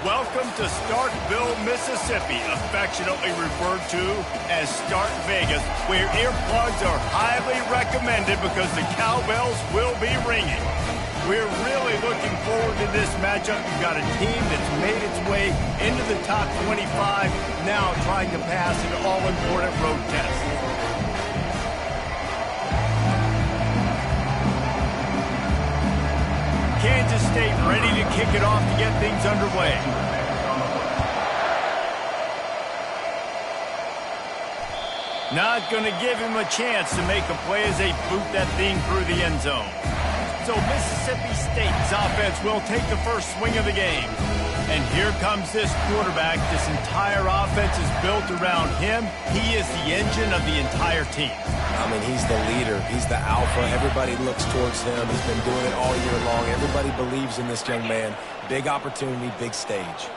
Welcome to Starkville, Mississippi, affectionately referred to as Stark Vegas, where earplugs are highly recommended because the cowbells will be ringing. We're really looking forward to this matchup. You've got a team that's made its way into the top 25, now trying to pass an all-important road test. Kansas State ready to kick it off to get things underway. Not going to give him a chance to make a play as they boot that thing through the end zone. So Mississippi State's offense will take the first swing of the game. And here comes this quarterback. This entire offense is built around him. He is the engine of the entire team. I mean, he's the leader. He's the alpha. Everybody looks towards him. He's been doing it all year long. Everybody believes in this young man. Big opportunity, big stage.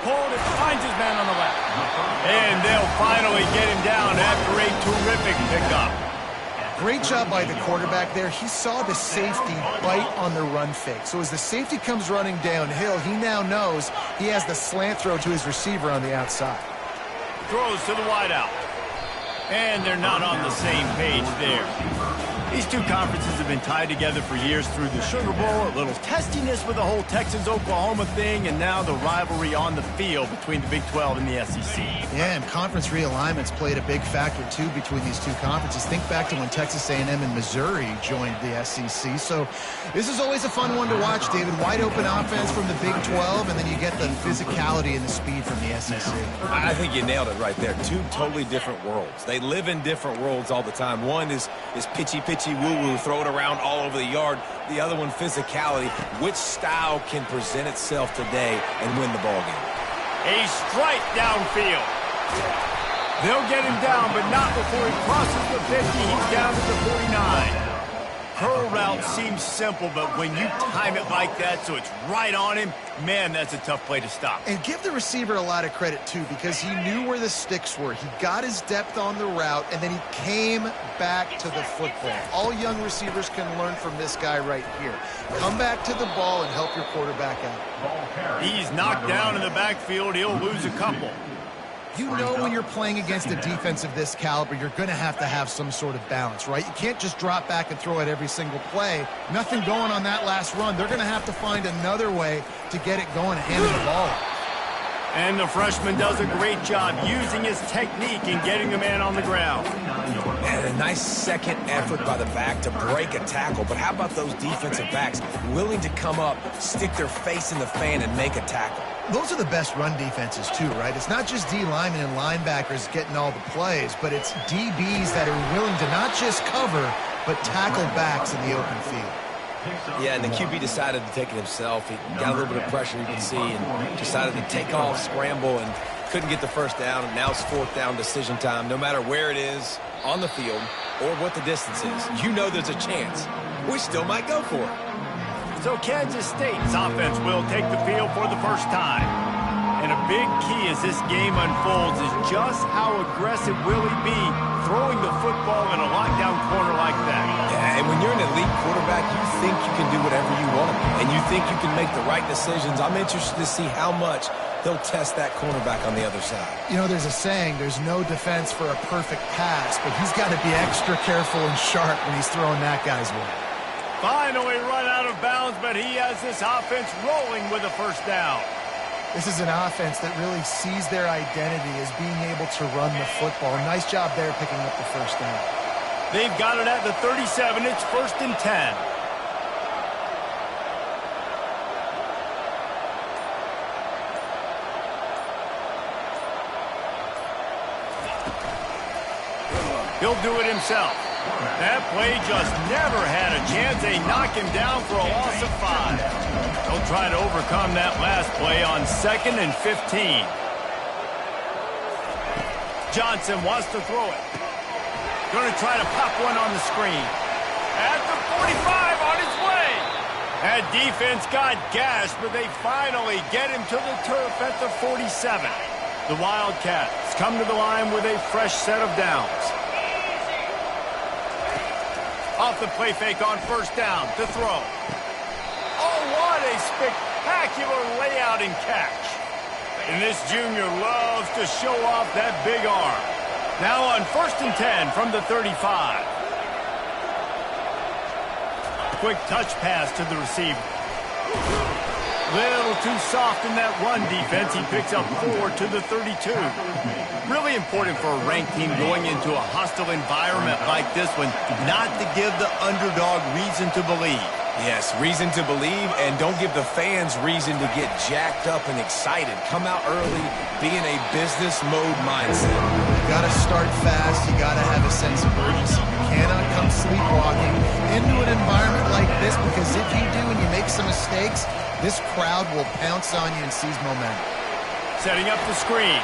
Hold it, finds his man on the left. And they'll finally get him down after a terrific pickup. Great job by the quarterback there. He saw the safety bite on the run fake. So as the safety comes running downhill, he now knows he has the slant throw to his receiver on the outside. Throws to the wideout. And they're not on the same page there. These two conferences have been tied together for years through the Sugar Bowl, a little testiness with the whole Texas-Oklahoma thing, and now the rivalry on the field between the Big 12 and the SEC. Yeah, and conference realignments played a big factor, too, between these two conferences. Think back to when Texas A&M and Missouri joined the SEC. So this is always a fun one to watch, David. Wide-open offense from the Big 12, and then you get the physicality and the speed from the SEC. I think you nailed it right there. Two totally different worlds. They live in different worlds all the time. One is pitchy, woo-woo, throw it around all over the yard. The other one, physicality. Which style can present itself today and win the ball game? A strike downfield. They'll get him down, but not before he crosses the 50. He's down to the 49. Curl route seems simple, but when you time it like that so it's right on him, man, that's a tough play to stop. And give the receiver a lot of credit, too, because he knew where the sticks were. He got his depth on the route, and then he came back to the football. All young receivers can learn from this guy right here. Come back to the ball and help your quarterback out. He's knocked down in the backfield. He'll lose a couple. You know when you're playing against a defense of this caliber, you're going to have some sort of balance, right? You can't just drop back and throw it every single play. Nothing going on that last run. They're going to have to find another way to get it going and hand the ball off. And the freshman does a great job using his technique and getting the man on the ground. And a nice second effort by the back to break a tackle. But how about those defensive backs willing to come up, stick their face in the fan, and make a tackle? Those are the best run defenses, too, right? It's not just D linemen and linebackers getting all the plays, but it's DBs that are willing to not just cover, but tackle backs in the open field. Yeah, and the QB decided to take it himself. He got a little bit of pressure, you can see, and decided to take off, scramble, and couldn't get the first down. And now it's fourth down decision time. No matter where it is on the field or what the distance is, you know there's a chance. We still might go for it. So Kansas State's offense will take the field for the first time. And a big key as this game unfolds is just how aggressive will he be throwing the football in a lockdown corner like that. Yeah, and when you're an elite quarterback, you think you can do whatever you want to do, and you think you can make the right decisions. I'm interested to see how much they'll test that cornerback on the other side. You know, there's a saying, there's no defense for a perfect pass, but he's got to be extra careful and sharp when he's throwing that guy's way. Finally run out of bounds, but he has this offense rolling with a first down. This is an offense that really sees their identity as being able to run the football. Nice job there picking up the first down. They've got it at the 37. It's 1st and 10. He'll do it himself. That play just never had a chance. They knock him down for a loss of 5. They'll try to overcome that last play on 2nd and 15. Johnson wants to throw it. Going to try to pop one on the screen. At the 45, on his way. That defense got gashed, but they finally get him to the turf at the 47. The Wildcats come to the line with a fresh set of downs. Off the play fake on first down to throw. Oh, what spectacular layout and catch. And this junior loves to show off that big arm. Now on 1st and 10 from the 35. Quick touch pass to the receiver. Little too soft in that run defense. He picks up 4 to the 32. Really important for a ranked team going into a hostile environment like this one, not to give the underdog reason to believe. Yes, reason to believe, and don't give the fans reason to get jacked up and excited. Come out early, be in a business mode mindset. You got to start fast. You got to have a sense of urgency. You cannot come sleepwalking into an environment like this, because if you do and you make some mistakes, this crowd will pounce on you and seize momentum. Setting up the screen.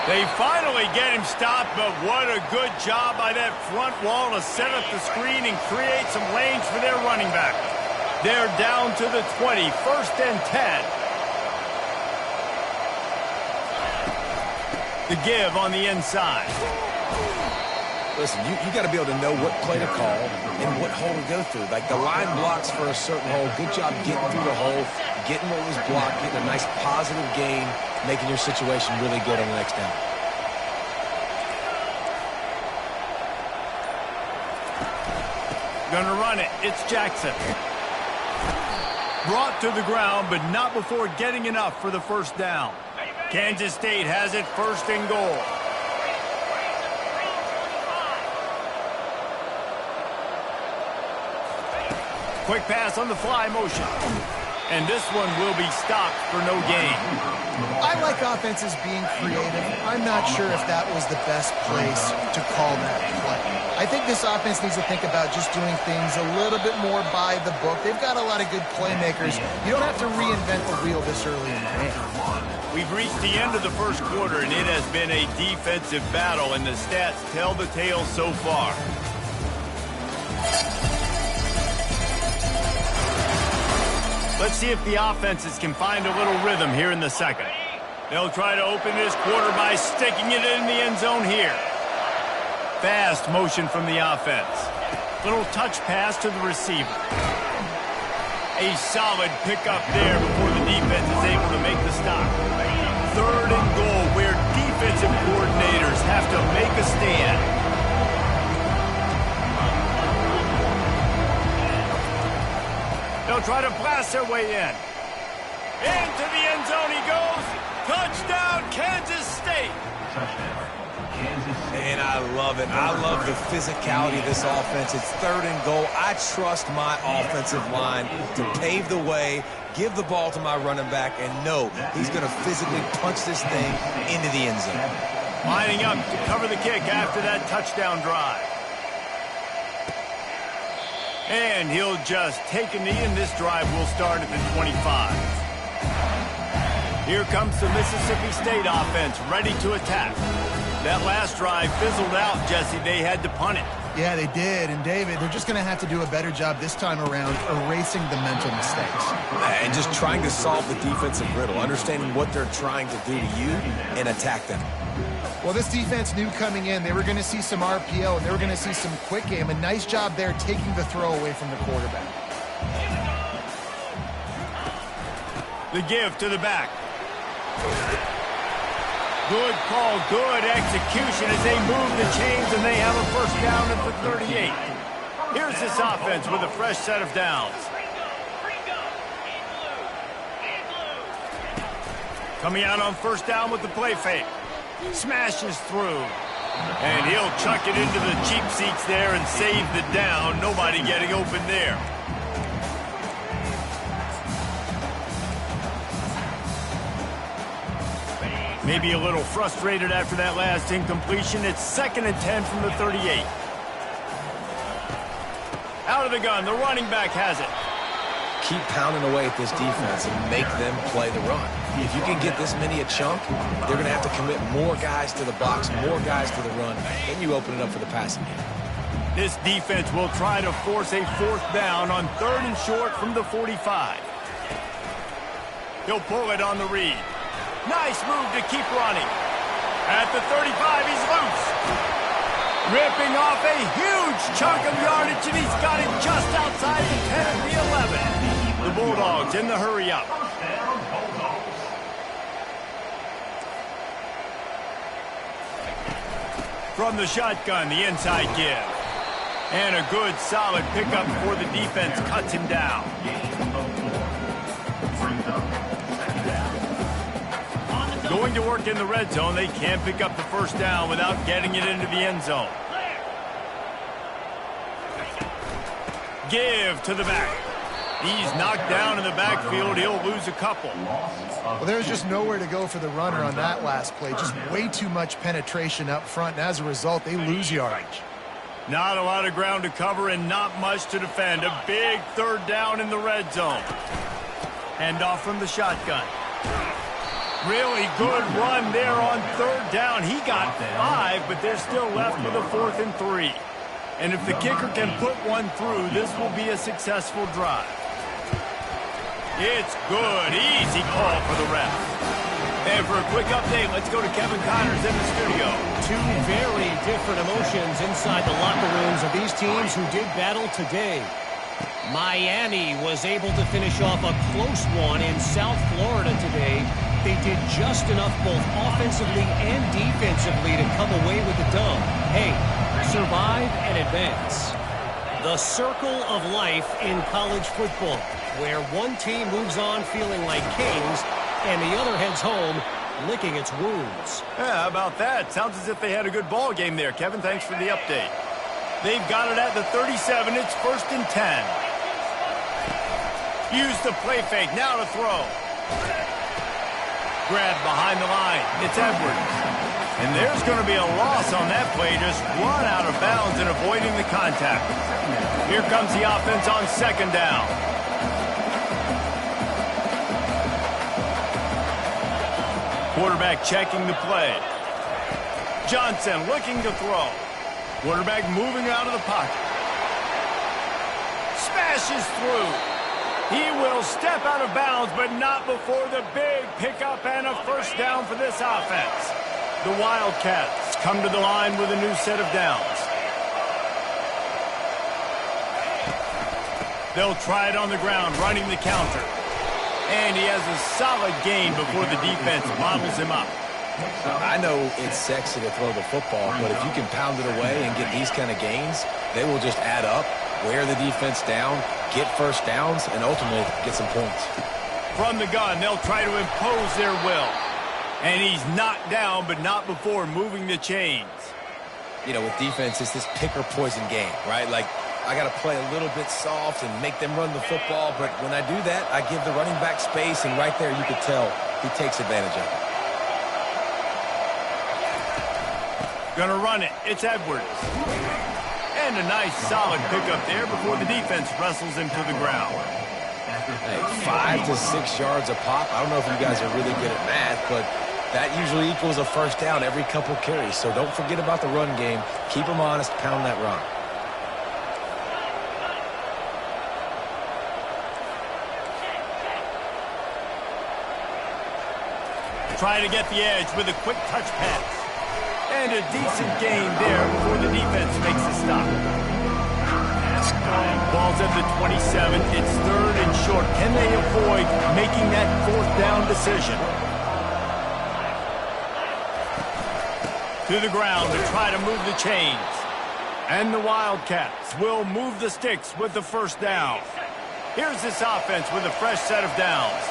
They finally get him stopped, but what a good job by that front wall to set up the screen and create some lanes for their running back. They're down to the 20, 1st and 10. The give on the inside. Listen, you got to be able to know what play to call and what hole to go through. Like the line blocks for a certain hole. Good job getting through the hole, getting what was blocked, getting a nice positive gain, making your situation really good on the next down. Gonna run it. It's Jackson. Brought to the ground, but not before getting enough for the 1st down. Kansas State has it 1st and goal. Quick pass on the fly motion. And this one will be stopped for no gain. I like offenses being creative. I'm not sure if that was the best place to call that play. I think this offense needs to think about just doing things a little bit more by the book. They've got a lot of good playmakers. You don't have to reinvent the wheel this early in the game. We've reached the end of the 1st quarter, and it has been a defensive battle, and the stats tell the tale so far. Let's see if the offenses can find a little rhythm here in the 2nd. They'll try to open this quarter by sticking it in the end zone here. Fast motion from the offense. Little touch pass to the receiver. A solid pickup there before the defense is able to make the stop. 3rd and goal, where defensive coordinators have to make a stand. They'll try to blast their way in. Into the end zone he goes. Touchdown, Kansas State. And I love it. I love the physicality of this offense. It's 3rd and goal. I trust my offensive line to pave the way, give the ball to my running back, and know he's going to physically punch this thing into the end zone. Lining up to cover the kick after that touchdown drive. And he'll just take a knee, and this drive will start at the 25. Here comes the Mississippi State offense, ready to attack. That last drive fizzled out, Jesse. They had to punt it. Yeah, they did. And, David, they're just going to have to do a better job this time around erasing the mental mistakes. And just trying to solve the defensive riddle, understanding what they're trying to do to you and attack them. Well, this defense knew coming in they were going to see some RPO and they were going to see some quick game. A nice job there taking the throw away from the quarterback. The give to the back. Good call, good execution as they move the chains, and they have a 1st down at the 38. Here's this offense with a fresh set of downs. Coming out on 1st down with the play fake. Smashes through. And he'll chuck it into the cheap seats there and save the down. Nobody getting open there. Maybe a little frustrated after that last incompletion. It's 2nd and 10 from the 38. Out of the gun, the running back has it. Keep pounding away at this defense and make them play the run. If you can get this many a chunk, they're going to have to commit more guys to the box, more guys to the run. Then you open it up for the passing game. This defense will try to force a 4th down on 3rd and short from the 45. He'll pull it on the read. Nice move to keep running. At the 35, he's loose. Ripping off a huge chunk of yardage, and he's got it just outside the 10 of the 11. The the Bulldogs in the hurry-up. From the shotgun, the inside give. And a good, solid pickup before the defense cuts him down. Going to work in the red zone, they can't pick up the first down without getting it into the end zone. Give to the back. He's knocked down in the backfield. He'll lose a couple. Well, there's just nowhere to go for the runner on that last play. Just way too much penetration up front, and as a result, they lose yardage. Not a lot of ground to cover and not much to defend. A big third down in the red zone. Hand off from the shotgun. Really good run there on third down. He got 5, but they're still left with a 4th and 3. And if the kicker can put one through, this will be a successful drive. It's good. Easy call for the ref. And for a quick update, let's go to Kevin Connors in the studio. Two very different emotions inside the locker rooms of these teams who did battle today. Miami was able to finish off a close one in South Florida today. They did just enough both offensively and defensively to come away with the dub. Hey, survive and advance. The circle of life in college football, where one team moves on feeling like kings and the other heads home licking its wounds. Yeah, how about that? Sounds as if they had a good ball game there. Kevin, thanks for the update. They've got it at the 37. It's 1st and 10. Use the play fake. Now to throw. Grab behind the line. It's Edwards. And there's going to be a loss on that play. Just run out of bounds and avoiding the contact. Here comes the offense on 2nd down. Quarterback checking the play. Johnson looking to throw. Quarterback moving out of the pocket. Smashes through. He will step out of bounds, but not before the big pickup and a first down for this offense. The Wildcats come to the line with a new set of downs. They'll try it on the ground, running the counter. And he has a solid gain before the defense models him up. I know it's sexy to throw the football, but if you can pound it away and get these kind of gains, they will just add up, wear the defense down, get first downs, and ultimately get some points. From the gun, they'll try to impose their will. And he's knocked down, but not before moving the chains. You know, with defense, it's this pick-or-poison game, right? Like, I got to play a little bit soft and make them run the football, but when I do that, I give the running back space, and right there you could tell he takes advantage of it. Gonna run it. It's Edwards. And a nice solid pickup there before the defense wrestles him to the ground. Hey, 5 to 6 yards a pop. I don't know if you guys are really good at math, but that usually equals a first down every couple carries. So don't forget about the run game. Keep them honest. Pound that rock. Try to get the edge with a quick touch pass. And a decent gain there before the defense makes a stop. Ball's at the 27. It's 3rd and short. Can they avoid making that 4th down decision? To the ground to try to move the chains. And the Wildcats will move the sticks with the first down. Here's this offense with a fresh set of downs.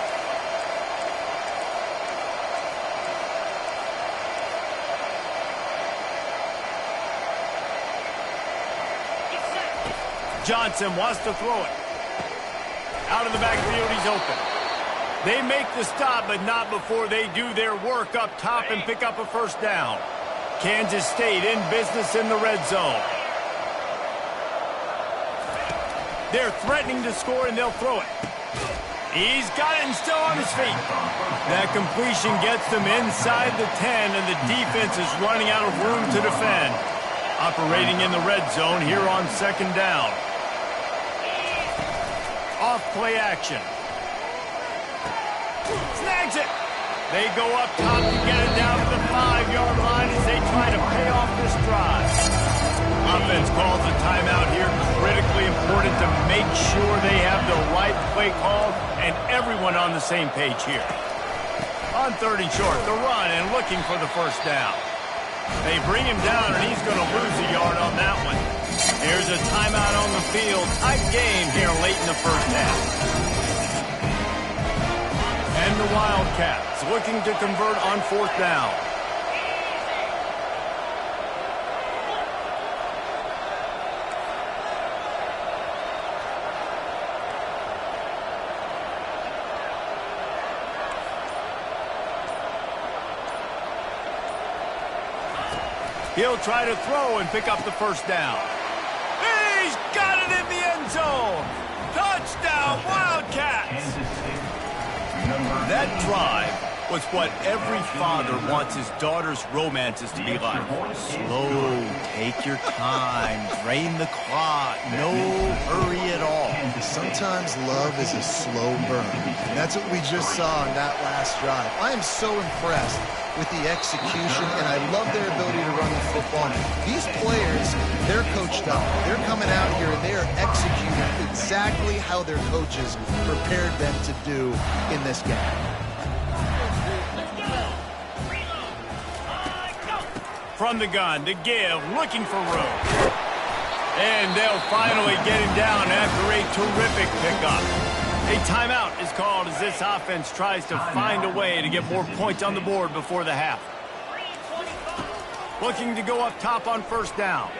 Johnson wants to throw it. Out of the backfield, he's open. They make the stop, but not before they do their work up top and pick up a first down. Kansas State in business in the red zone. They're threatening to score, and they'll throw it. He's got it and still on his feet. That completion gets them inside the 10, and the defense is running out of room to defend. Operating in the red zone here on 2nd down. Off play action. Snags it. They go up top to get it down to the 5-yard line as they try to pay off this drive. Offense calls a timeout here. Critically important. important to make sure they have the right play call and everyone on the same page here. On 30 short, the run and looking for the first down. They bring him down, and he's going to lose a yard on that one. Here's a timeout on the field. Tight game here late in the first half. And the Wildcats looking to convert on fourth down. He'll try to throw and pick up the first down. He's got it in the end zone. Touchdown, Wildcats. That drive was what every father wants his daughter's romances to be like. Slow, take your time, drain the clock, no hurry at all. Sometimes love is a slow burn. And that's what we just saw on that last drive. I am so impressed with the execution, and I love their ability to run the football. These players, they're coached up. They're coming out here, and they are executing exactly how their coaches prepared them to do in this game. From the gun to give, looking for room. And they'll finally get him down after a terrific pickup. A timeout is called as this offense tries to find a way to get more points on the board before the half. Looking to go up top on first down.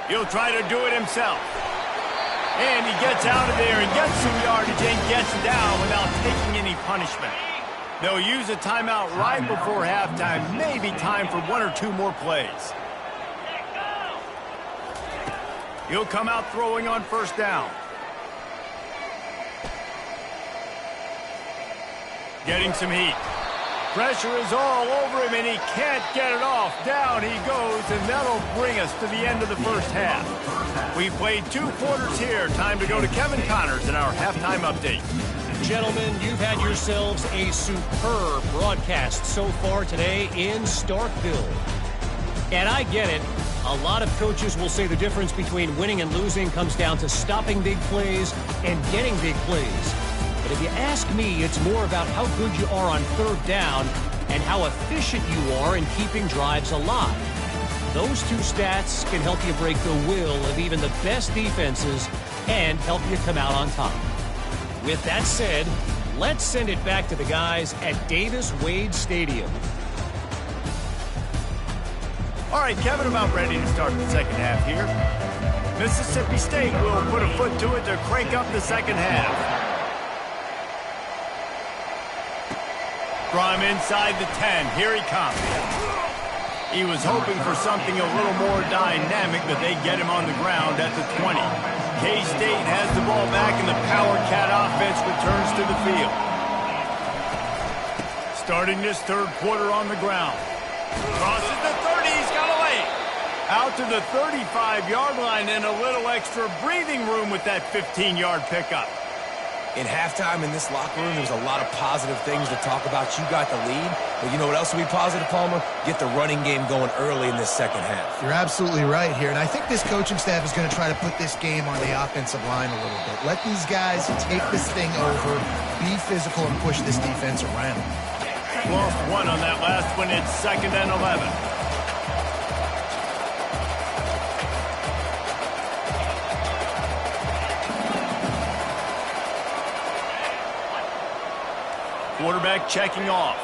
He'll try to do it himself. And he gets out of there and gets some yardage and gets down without taking any punishment. They'll use a timeout right before halftime. Maybe time for one or two more plays. He'll come out throwing on first down. Getting some heat. Pressure is all over him, and he can't get it off. Down he goes, and that'll bring us to the end of the first half. We played 2 quarters here. Time to go to Kevin Connors in our halftime update. Gentlemen, you've had yourselves a superb broadcast so far today in Starkville. And I get it. A lot of coaches will say the difference between winning and losing comes down to stopping big plays and getting big plays. But if you ask me, it's more about how good you are on third down and how efficient you are in keeping drives alive. Those two stats can help you break the will of even the best defenses and help you come out on top. With that said, let's send it back to the guys at Davis-Wade Stadium. All right, Kevin, about ready to start the second half here. Mississippi State will put a foot to it to crank up the second half. From inside the 10, here he comes. He was hoping for something a little more dynamic, but they get him on the ground at the 20. K-State has the ball back, and the Power Cat offense returns to the field. Starting this third quarter on the ground. Crosses the 30, he's got a lane. Out to the 35-yard line, and a little extra breathing room with that 15-yard pickup. In halftime in this locker room, there was a lot of positive things to talk about. You got the lead, but you know what else will be positive, Palmer? Get the running game going early in this second half. You're absolutely right here, and I think this coaching staff is going to try to put this game on the offensive line a little bit. Let these guys take this thing over, be physical, and push this defense around. Lost one on that last one. It's 2nd and 11. Quarterback checking off.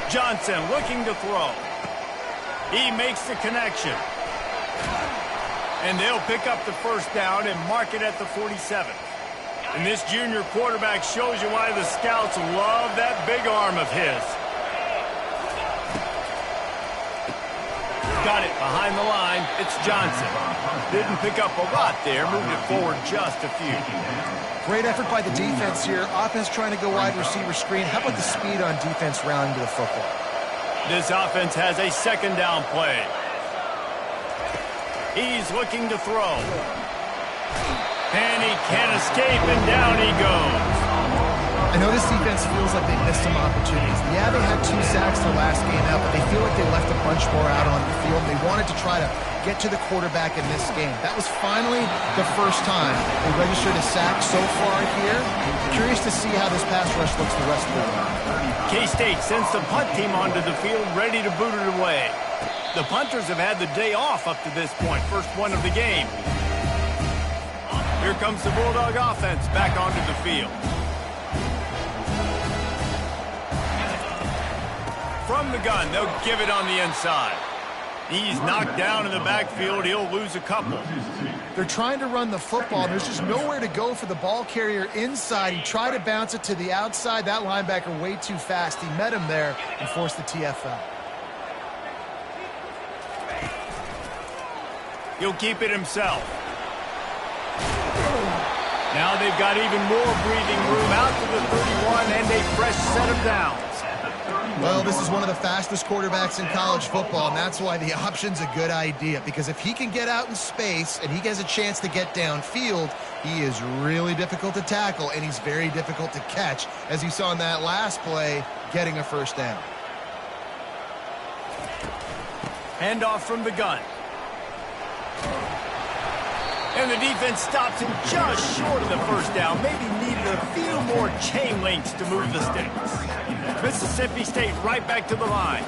Johnson looking to throw. He makes the connection. And they'll pick up the first down and mark it at the 47. And this junior quarterback shows you why the scouts love that big arm of his. Got it behind the line. It's Johnson. Didn't pick up a lot there. Moved it forward just a few. Great effort by the defense here. Offense trying to go wide receiver screen. How about the speed on defense rounding to the football? This offense has a second down play. He's looking to throw. And he can't escape, and down he goes. I know this defense feels like they missed some opportunities. Yeah, they had 2 sacks their last game out, but they feel like they left a bunch more out on the field. They wanted to try to get to the quarterback in this game. That was finally the first time they registered a sack so far here. Curious to see how this pass rush looks the rest of the way. K-State sends the punt team onto the field, ready to boot it away. The punters have had the day off up to this point, first one of the game. Here comes the Bulldog offense back onto the field. From the gun, they'll give it on the inside. He's knocked down in the backfield. He'll lose a couple. They're trying to run the football. There's just nowhere to go for the ball carrier inside. He tried to bounce it to the outside. That linebacker way too fast. He met him there and forced the TFL. He'll keep it himself. Now they've got even more breathing room out to the 31 and a fresh set of downs. Well, this is one of the fastest quarterbacks in college football, and that's why the option's a good idea. Because if he can get out in space and he has a chance to get downfield, he is really difficult to tackle, and he's very difficult to catch, as you saw in that last play, getting a first down. Handoff from the gun. And the defense stops him just short of the first down. Maybe needed a few more chain links to move the sticks. Mississippi State right back to the line.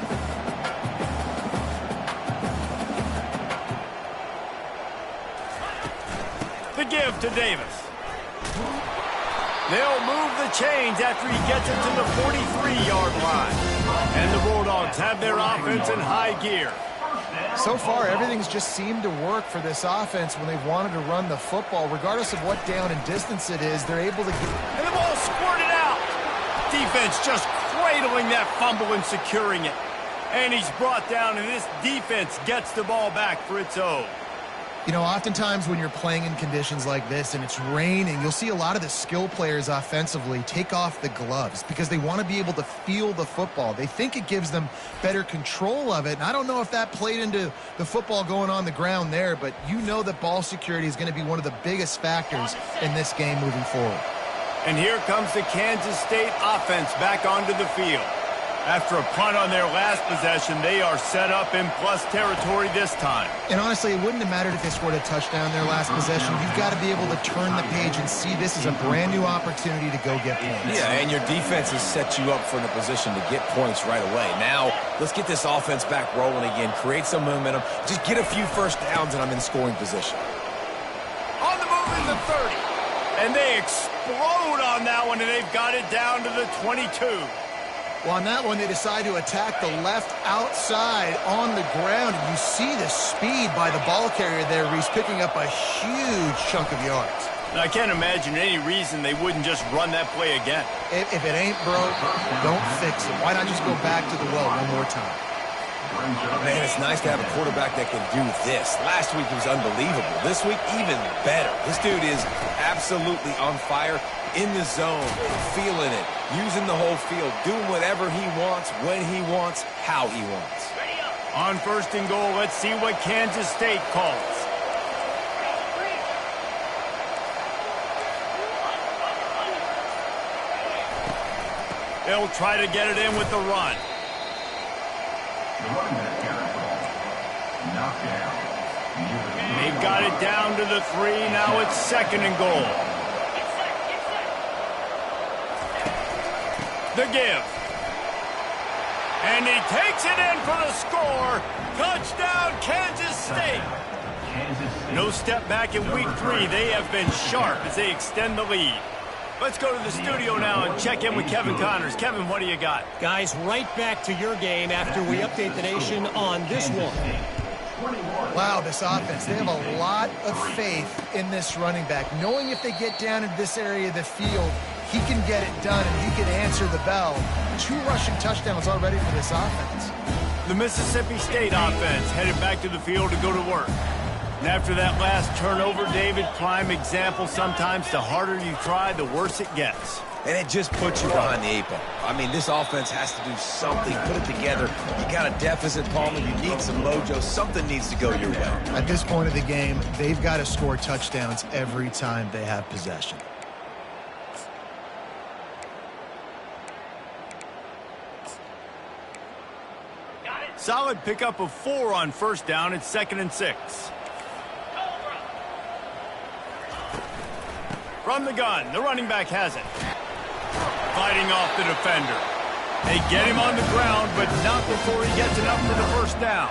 The give to Davis. They'll move the chains after he gets it to the 43-yard line. And the Bulldogs have their offense in high gear. So far, everything's just seemed to work for this offense when they've wanted to run the football. Regardless of what down and distance it is, they're able to get... And the ball squirted out. Defense just cradling that fumble and securing it. And he's brought down, and this defense gets the ball back for its own. You know, oftentimes when you're playing in conditions like this and it's raining, you'll see a lot of the skill players offensively take off the gloves because they want to be able to feel the football. They think it gives them better control of it. And I don't know if that played into the football going on the ground there, but you know that ball security is going to be one of the biggest factors in this game moving forward. And here comes the Kansas State offense back onto the field. After a punt on their last possession, they are set up in plus territory this time. And honestly, it wouldn't have mattered if they scored a touchdown their last possession. You've got to be able to turn the page and see this is a brand new opportunity to go get points. Yeah, and your defense has set you up for the position to get points right away. Now, let's get this offense back rolling again, create some momentum, just get a few first downs, and I'm in scoring position. On the move in the 30. And they explode on that one, and they've got it down to the 22. Well, on that one, they decide to attack the left outside on the ground. And you see the speed by the ball carrier there. He's picking up a huge chunk of yards. Now, I can't imagine any reason they wouldn't just run that play again. If it ain't broke, don't fix it. Why not just go back to the well one more time? Man, it's nice to have a quarterback that can do this. Last week, he was unbelievable. This week, even better. This dude is absolutely on fire, in the zone, feeling it, using the whole field, doing whatever he wants, when he wants, how he wants. On first and goal, let's see what Kansas State calls. They'll try to get it in with the run. They've got it down to the 3. Now it's second and goal. The give. And he takes it in for the score. Touchdown, Kansas State. No step back in week 3. They have been sharp as they extend the lead. Let's go to the studio now and check in with Kevin Connors. Kevin, what do you got? Guys, right back to your game after we update the nation on this one. Wow, this offense, they have a lot of faith in this running back. Knowing if they get down into this area of the field, he can get it done and he can answer the bell. 2 rushing touchdowns already for this offense. The Mississippi State offense headed back to the field to go to work. And after that last turnover, David, prime example, sometimes the harder you try, the worse it gets. And it just puts you behind the 8 ball. I mean, this offense has to do something, put it together. You got a deficit, Palmer. You need some mojo. Something needs to go your way. At this point of the game, they've got to score touchdowns every time they have possession. Solid pickup of 4 on first down. It's 2nd and 6. From the gun, the running back has it. Fighting off the defender. They get him on the ground, but not before he gets enough for the first down.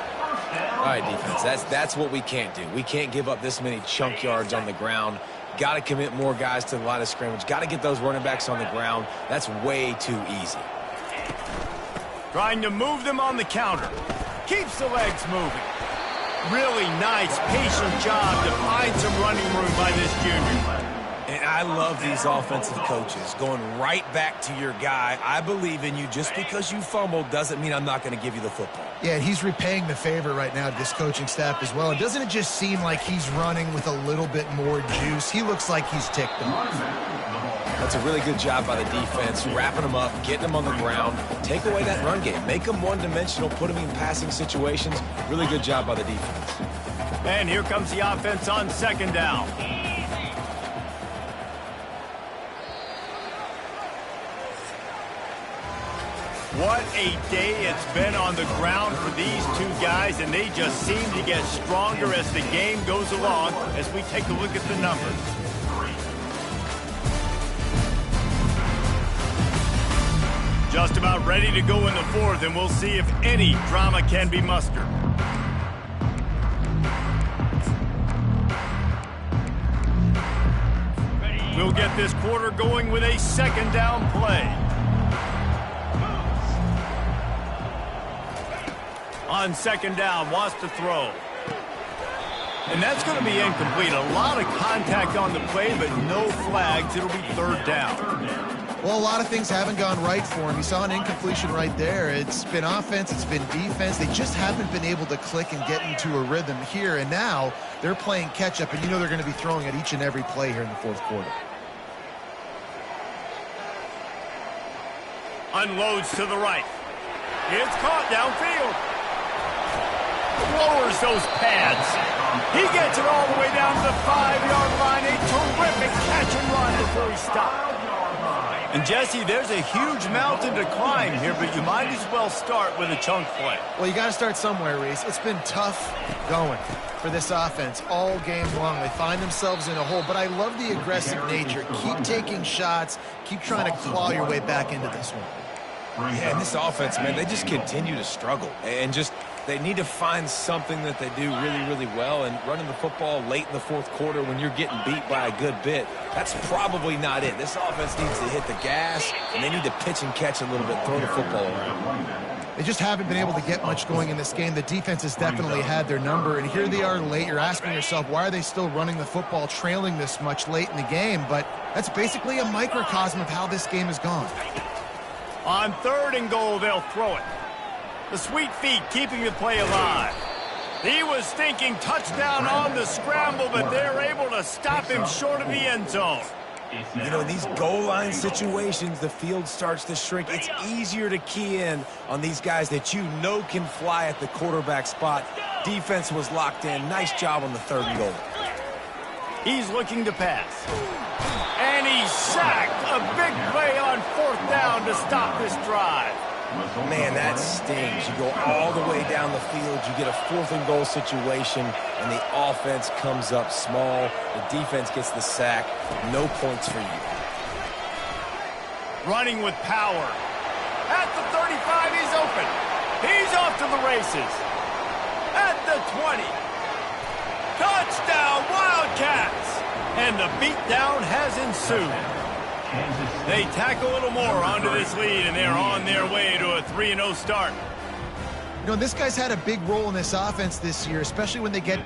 All right, defense, that's what we can't do. We can't give up this many chunk yards on the ground. Got to commit more guys to the line of scrimmage. Got to get those running backs on the ground. That's way too easy. Trying to move them on the counter. Keeps the legs moving. Really nice, patient job to find some running room by this junior. And I love these offensive coaches going right back to your guy. I believe in you. Just because you fumbled doesn't mean I'm not going to give you the football. Yeah, he's repaying the favor right now to this coaching staff as well. And doesn't it just seem like he's running with a little bit more juice? He looks like he's ticked off. That's a really good job by the defense, wrapping them up, getting them on the ground. Take away that run game. Make them one-dimensional, put them in passing situations. Really good job by the defense. And here comes the offense on 2nd down. What a day it's been on the ground for these two guys, and they just seem to get stronger as the game goes along as we take a look at the numbers. Just about ready to go in the 4th, and we'll see if any drama can be mustered. We'll get this quarter going with a 2nd down play. On 2nd down, wants to throw. And that's going to be incomplete. A lot of contact on the play, but no flags. It'll be 3rd down. Well, a lot of things haven't gone right for him. You saw an incompletion right there. It's been offense, it's been defense. They just haven't been able to click and get into a rhythm here. And now they're playing catch-up, and you know they're going to be throwing at each and every play here in the 4th quarter. Unloads to the right. It's caught downfield. Lowers those pads. He gets it all the way down to the 5-yard line. A terrific catch and run before he stopped. And Jesse, there's a huge mountain to climb here, but you might as well start with a chunk play. Well, you got to start somewhere, Reese. It's been tough going for this offense all game long. They find themselves in a hole, but I love the aggressive nature. Keep taking shots. Keep trying to claw your way back into this one. Yeah, and this offense, man, they just continue to struggle. And just, they need to find something that they do really, really well. And running the football late in the 4th quarter when you're getting beat by a good bit, that's probably not it. This offense needs to hit the gas, and they need to pitch and catch a little bit, throw the football around. They just haven't been able to get much going in this game. The defense has definitely had their number, and here they are late. You're asking yourself, why are they still running the football, trailing this much late in the game? But that's basically a microcosm of how this game has gone. On 3rd and goal, they'll throw it. The sweet feet keeping the play alive. He was thinking touchdown on the scramble, but they're able to stop him short of the end zone. You know, in these goal line situations, the field starts to shrink. It's easier to key in on these guys that you know can fly at the quarterback spot. Defense was locked in. Nice job on the 3rd and goal. He's looking to pass. And he's sacked. A big play on 4th down to stop this drive. Man, that stings. You go all the way down the field, you get a 4th and goal situation, and the offense comes up small. The defense gets the sack. No points for you. Running with power. At the 35, he's open. He's off to the races. At the 20. Touchdown, Wildcats! And the beatdown has ensued. They tack a little more onto this lead, and they're on their way to a 3-0 start. You know, this guy's had a big role in this offense this year, especially when they get...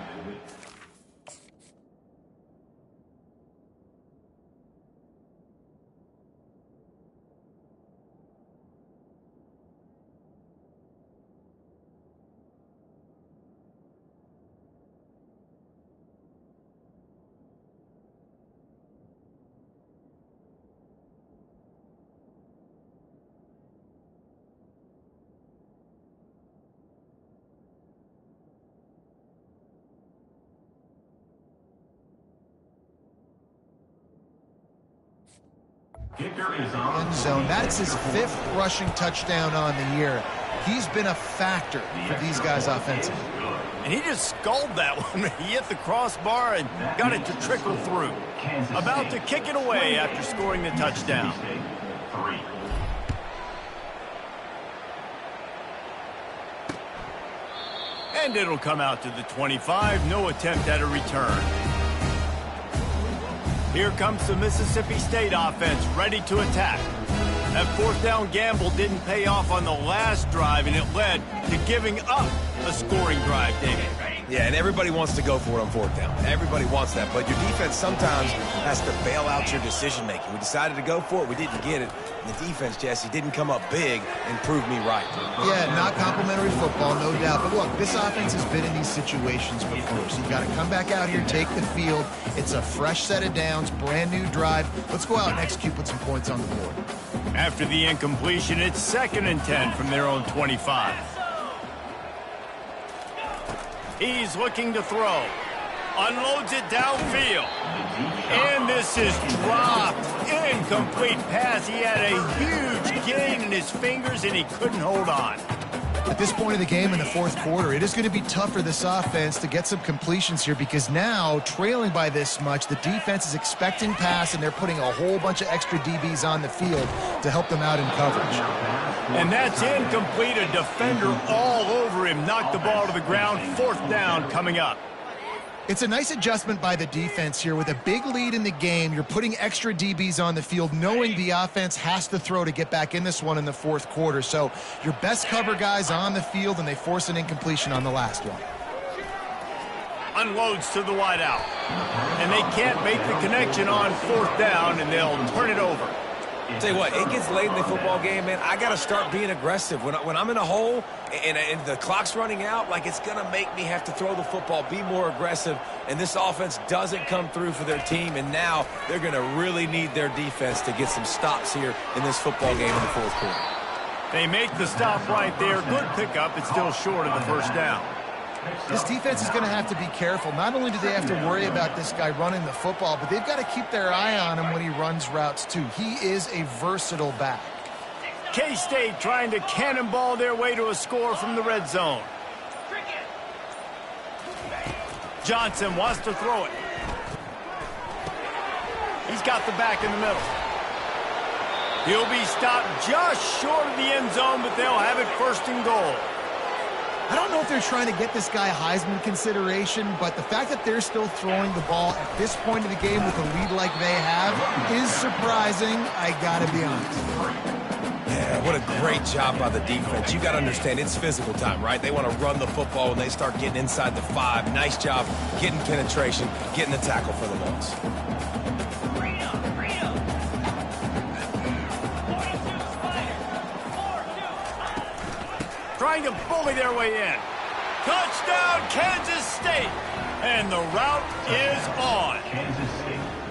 End zone. That's his 5th rushing touchdown on the year. He's been a factor for these guys offensively. And he just sculled that one. He hit the crossbar and got it to trickle through. About to kick it away after scoring the touchdown. And it'll come out to the 25. No attempt at a return. Here comes the Mississippi State offense ready to attack. That fourth down gamble didn't pay off on the last drive, and it led to giving up a scoring drive, David. Yeah, and everybody wants to go for it on fourth down. Everybody wants that, but your defense sometimes has to bail out your decision-making. We decided to go for it. We didn't get it. And the defense, Jesse, didn't come up big and prove me right. Yeah, not complimentary football, no doubt. But look, this offense has been in these situations before, so you got to come back out here, take the field. It's a fresh set of downs, brand new drive. Let's go out and execute with some points on the board. After the incompletion, it's 2nd and 10 from their own 25. He's looking to throw. Unloads it downfield. And this is dropped. Incomplete pass. He had a huge gain in his fingers, and he couldn't hold on. At this point of the game in the fourth quarter, it is going to be tough for this offense to get some completions here because now, trailing by this much, the defense is expecting pass, and they're putting a whole bunch of extra DBs on the field to help them out in coverage. And that's incomplete. A defender all over him. Knocked the ball to the ground. 4th down coming up. It's a nice adjustment by the defense here. With a big lead in the game, you're putting extra DBs on the field, knowing the offense has to throw to get back in this one in the fourth quarter. So your best cover guys on the field, and they force an incompletion on the last one. Unloads to the wideout. And they can't make the connection on 4th down, and they'll turn it over. Tell you what, it gets late in the football game, man. I got to start being aggressive. When I'm in a hole and the clock's running out, like, it's going to make me have to throw the football, be more aggressive, and this offense doesn't come through for their team, and now they're going to really need their defense to get some stops here in this football game in the fourth quarter. They make the stop right there. Good pickup. It's still short of the 1st down. This defense is going to have to be careful. Not only do they have to worry about this guy running the football, but they've got to keep their eye on him when he runs routes too. He is a versatile back. K-State trying to cannonball their way to a score from the red zone. Johnson wants to throw it. He's got the back in the middle. He'll be stopped just short of the end zone, but they'll have it 1st and goal. I don't know if they're trying to get this guy Heisman consideration, but the fact that they're still throwing the ball at this point of the game with a lead like they have is surprising, I gotta be honest. Yeah, what a great job by the defense. You got to understand, it's physical time, right? They want to run the football when they start getting inside the 5. Nice job getting penetration, getting the tackle for the loss. Trying to bully their way in. Touchdown, Kansas State. And the route is on.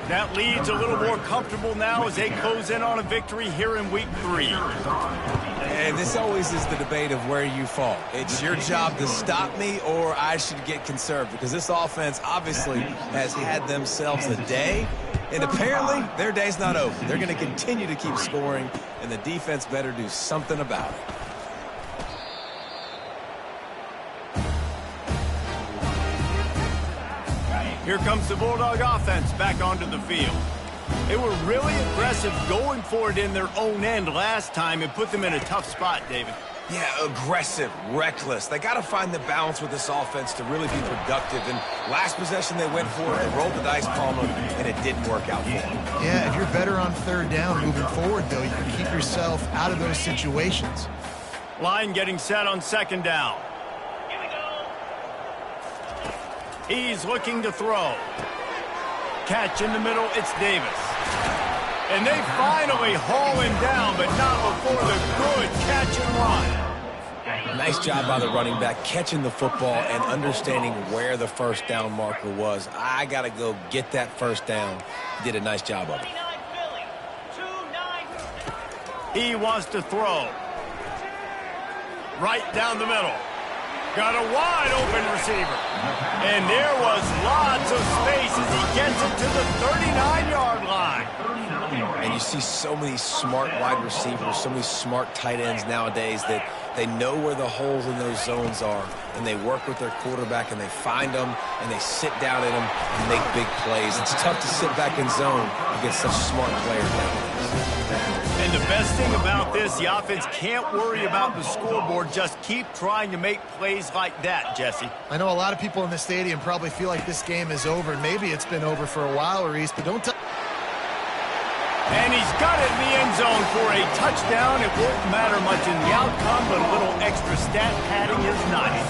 That lead's a little more comfortable now as they close in on a victory here in week 3. And this always is the debate of where you fall. It's your job to stop me, or I should get conserved, because this offense obviously has had themselves a day, and apparently their day's not over. They're going to continue to keep scoring, and the defense better do something about it. Here comes the Bulldog offense back onto the field. They were really aggressive going for it in their own end last time and put them in a tough spot, David. Yeah, aggressive, reckless. They got to find the balance with this offense to really be productive. And last possession they went for it, they rolled the dice, Palmer, and it didn't work out for them. Yeah, if you're better on 3rd down moving forward, though, you can keep yourself out of those situations. Line getting set on 2nd down. He's looking to throw. Catch in the middle, it's Davis. And they finally haul him down, but not before the good catch and run. Nice job by the running back, catching the football and understanding where the 1st down marker was. I got to go get that 1st down. He did a nice job of it. He wants to throw. Right down the middle. Got a wide open receiver. And there was lots of space as he gets it to the 39-yard line. And you see so many smart wide receivers, so many smart tight ends nowadays that they know where the holes in those zones are, and they work with their quarterback, and they find them, and they sit down in them and make big plays. It's tough to sit back in zone against such smart players nowadays. And the best thing about this, the offense can't worry about the scoreboard. Just keep trying to make plays like that, Jesse. I know a lot of people in the stadium probably feel like this game is over, and maybe it's been over for a while, Reese, but don't tell... And he's got it in the end zone for a touchdown. It won't matter much in the outcome, but a little extra stat padding is nice.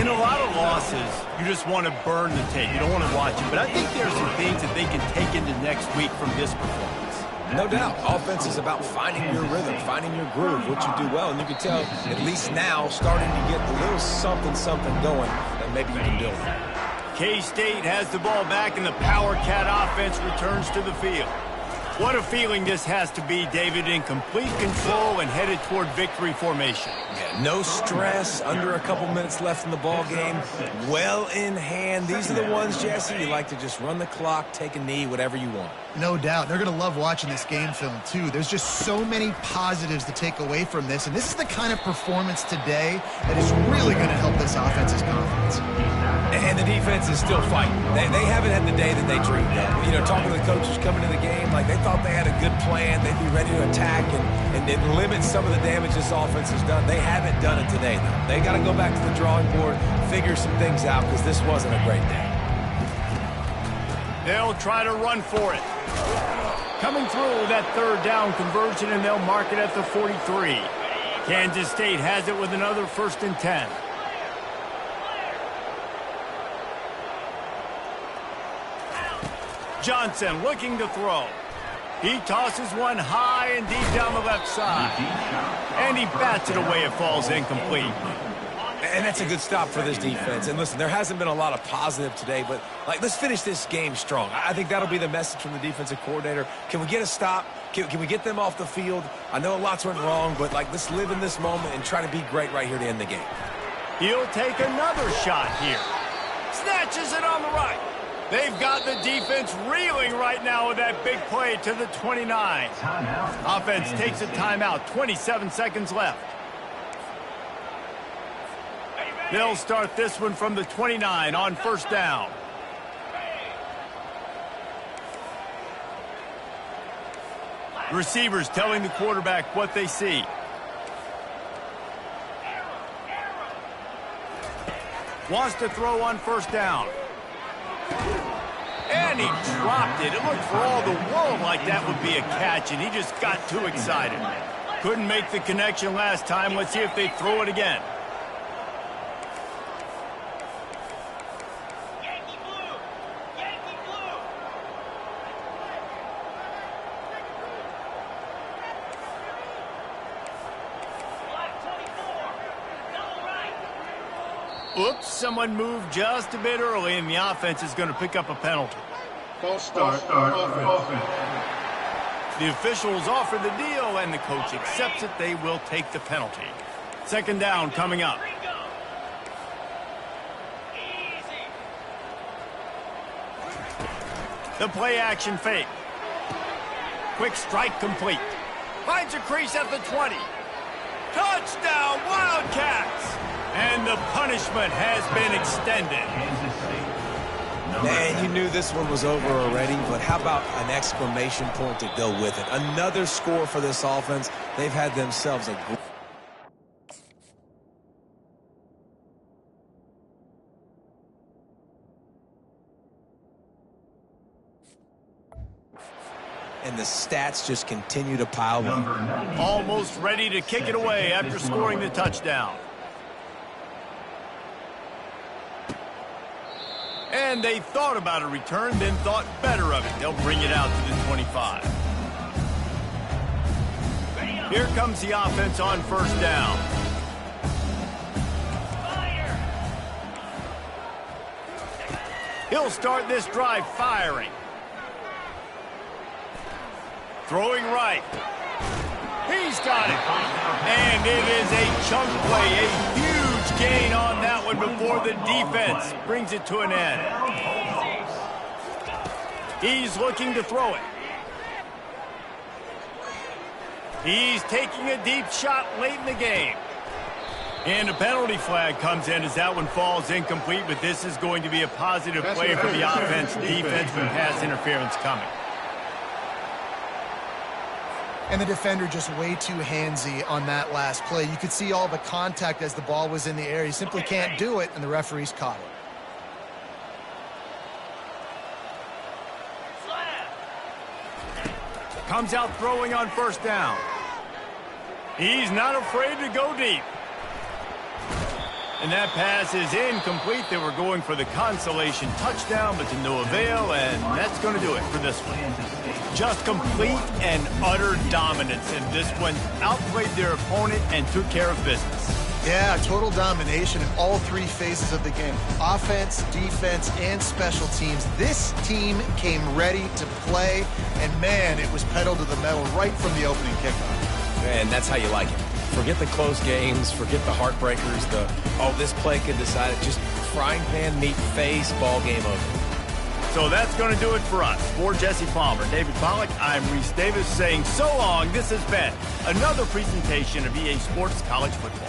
In a lot of losses, you just want to burn the tape. You don't want to watch it. But I think there's some things that they can take into next week from this performance. No doubt. Offense is about finding your rhythm, finding your groove, what you do well. And you can tell, at least now, starting to get a little something going that maybe you can build on. K-State has the ball back, and the Power Cat offense returns to the field. What a feeling this has to be, David, in complete control and headed toward victory formation. Yeah, no stress, under a couple minutes left in the ball game, well in hand. These are the ones, Jesse, you like to just run the clock, take a knee, whatever you want. No doubt. They're going to love watching this game film, too. There's just so many positives to take away from this, and this is the kind of performance today that is really going to help this offense's confidence. And the defense is still fighting. They haven't had the day that they dreamed of. You know, talking to the coaches coming to the game, like they thought they had a good plan. They'd be ready to attack and limit some of the damage this offense has done. They haven't done it today, though. They got to go back to the drawing board, figure some things out, because this wasn't a great day. They'll try to run for it. Coming through that third down conversion, and they'll mark it at the 43. Kansas State has it with another 1st and 10. Johnson looking to throw. He tosses one high and deep down the left side. And he bats it away. It falls incomplete. And that's a good stop for this defense. And listen, there hasn't been a lot of positive today, but let's finish this game strong. I think that'll be the message from the defensive coordinator. Can we get a stop? Can we get them off the field? I know lots went wrong, but let's live in this moment and try to be great right here to end the game. He'll take another shot here. Snatches it on the right. They've got the defense reeling right now with that big play to the 29. Offense takes a timeout. 27 seconds left. They'll start this one from the 29 on 1st down. Receivers telling the quarterback what they see. Wants to throw on 1st down. And he dropped it. It looked for all the world like that would be a catch, and he just got too excited. Couldn't make the connection last time. Let's see if they throw it again. Oops, someone moved just a bit early, and the offense is going to pick up a penalty. False start offense. The officials offer the deal, and the coach accepts it. They will take the penalty. 2nd down coming up. The play action fake. Quick strike complete. Finds a crease at the 20. Touchdown, Wildcats! And the punishment has been extended. Man, you knew this one was over already, but how about an exclamation point to go with it? Another score for this offense. They've had themselves a great... And the stats just continue to pile up. Almost ready to kick it away after scoring the touchdown. And they thought about a return, then thought better of it. They'll bring it out to the 25. Here comes the offense on 1st down. He'll start this drive firing. Throwing right. He's got it. And it is a chunk play, a huge gain on that one before the defense brings it to an end. He's looking to throw it. He's taking a deep shot late in the game. And a penalty flag comes in as that one falls incomplete, but this is going to be a positive play for the offense. Defense with pass interference coming. And the defender just way too handsy on that last play. You could see all the contact as the ball was in the air. He simply can't do it, and the referees caught it. Comes out throwing on first down. He's not afraid to go deep. And that pass is incomplete. They were going for the consolation touchdown, but to no avail, and that's going to do it for this one. Just complete and utter dominance, and this one outplayed their opponent and took care of business. Yeah, total domination in all three phases of the game. Offense, defense, and special teams. This team came ready to play, and man, it was pedal to the metal right from the opening kickoff. And that's how you like it. Forget the close games, forget the heartbreakers, this play could decide it. Just frying pan meat face, ball game over. So that's going to do it for us. For Jesse Palmer, David Pollack, I'm Reese Davis saying so long. This has been another presentation of EA Sports College Football.